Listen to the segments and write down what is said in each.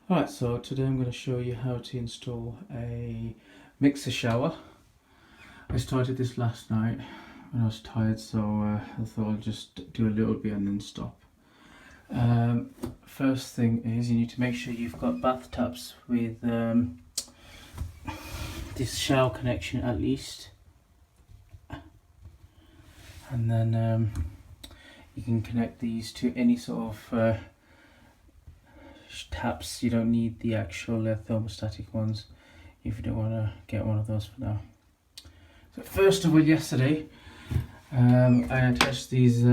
Alright, so today I'm going to show you how to install a mixer shower. I started this last night when I was tired, so I thought I'll just do a little bit and then stop. First thing is you need to make sure you've got bathtubs with this shower connection at least, and then you can connect these to any sort of taps. You don't need the actual thermostatic ones if you don't want to get one of those for now. So first of all, yesterday I attached these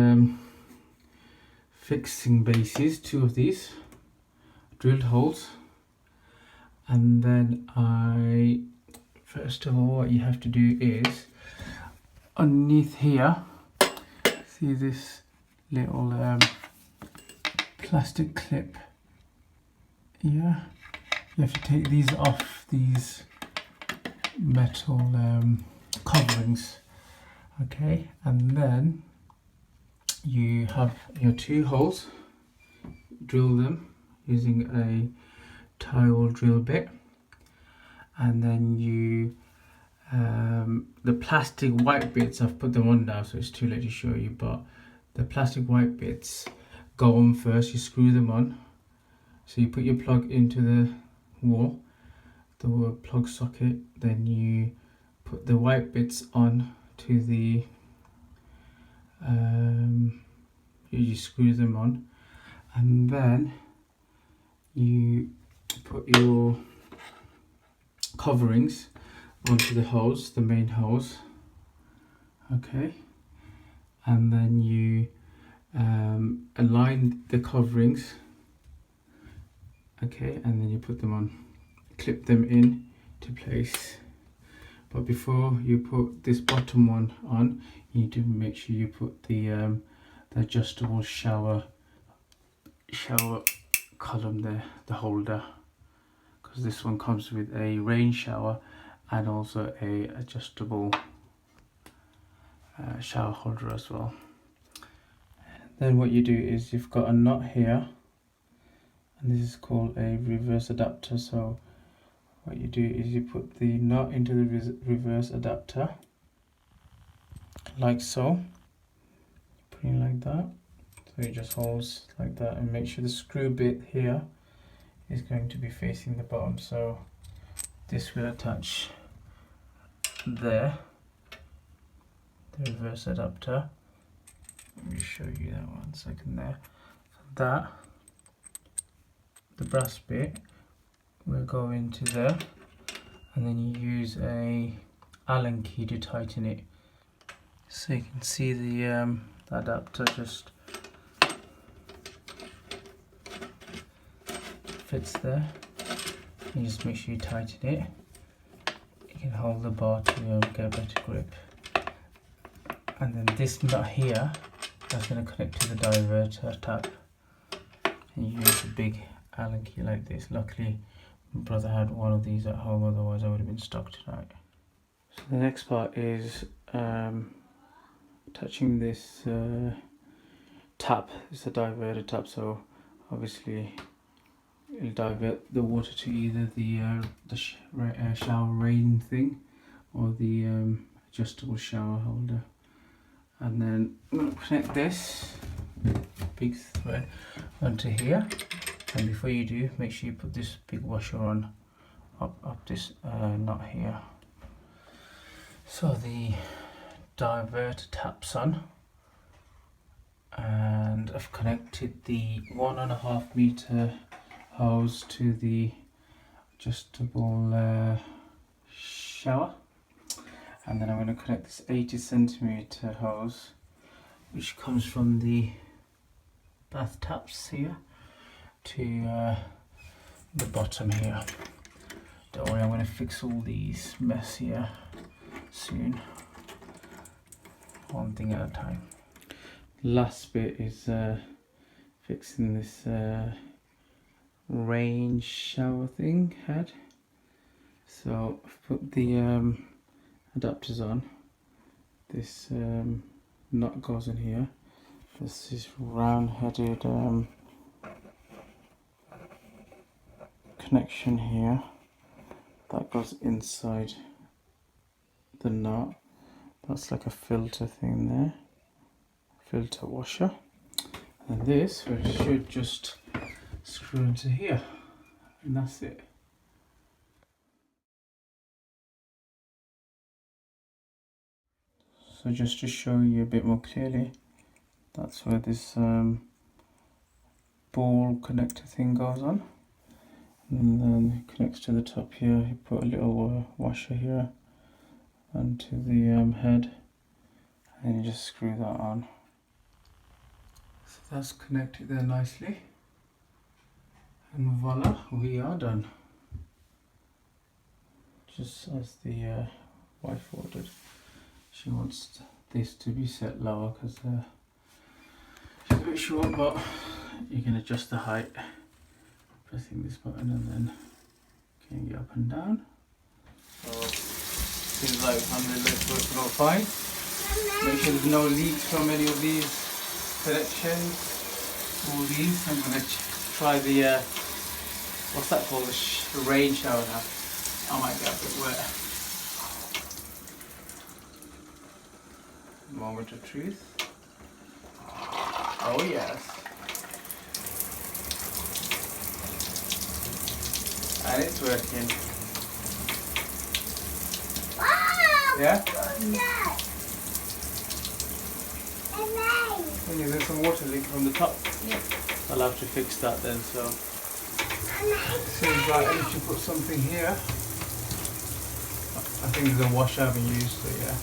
fixing bases, two of these, drilled holes, and then first of all what you have to do is underneath here, see this little plastic clip. Yeah, you have to take these off these metal coverings, okay, and then you have your two holes, drill them using a tile drill bit, and then you the plastic white bits, I've put them on now so it's too late to show you, but the plastic white bits go on first. You screw them on. So you put your plug into the wall, the plug socket, then you put the white bits on to the, you screw them on, and then you put your coverings onto the hose, the main hose, okay, and then you align the coverings, okay, and then you put them on, clip them in to place. But before you put this bottom one on, you need to make sure you put the adjustable shower column there, the holder, because this one comes with a rain shower and also a adjustable shower holder as well. Then what you do is you've got a knot here, and this is called a reverse adapter. So what you do is you put the knot into the reverse adapter like so, putting like that, so it just holds like that, and make sure the screw bit here is going to be facing the bottom, so this will attach there, the reverse adapter. Let me show you that 1 second there. So that, the brass bit will go into there, and then you use a Allen key to tighten it. So you can see the adapter just fits there. You just make sure you tighten it. You can hold the bar to get a better grip. And then this nut here, that's going to connect to the diverter tap. And you use a big Allen key like this. Luckily my brother had one of these at home, otherwise I would have been stuck tonight. So the next part is touching this tap. It's a diverter tap, so obviously it'll divert the water to either the shower rain thing or the adjustable shower holder. And then I'm going to connect this big thread onto here, and before you do, make sure you put this big washer on up this knot here. So the diverter taps on, and I've connected the 1.5 meter hose to the adjustable shower, and then I'm going to connect this 80 centimeter hose which comes from the bath taps here to the bottom here. Don't worry, I'm going to fix all these mess here soon, one thing at a time. Last bit is fixing this rain shower thing head. So I've put the adapters on. This nut goes in here. This is round headed connection here that goes inside the nut. That's like a filter thing there, filter washer. And this we should just screw into here, and that's it. So just to show you a bit more clearly, that's where this ball connector thing goes on, and then it connects to the top here. You put a little washer here onto the head, and you just screw that on. So that's connected there nicely, and voila, we are done. Just as the wife ordered. She wants this to be set lower because she's a bit short, but you can adjust the height pressing this button, and then you can get up and down. So seems like it's working all fine. Make sure there's no leaks from any of these connections. All these. I'm going to try the what's that called? The rain shower now. I might get a bit wet. Moment of truth. Oh yes. And it's working. Wow! Yeah? Yeah. Yeah, there's some water leak from the top. Yeah. I'll have to fix that then, so. Seems like I should put something here. I think there's a wash I haven't used, so yeah.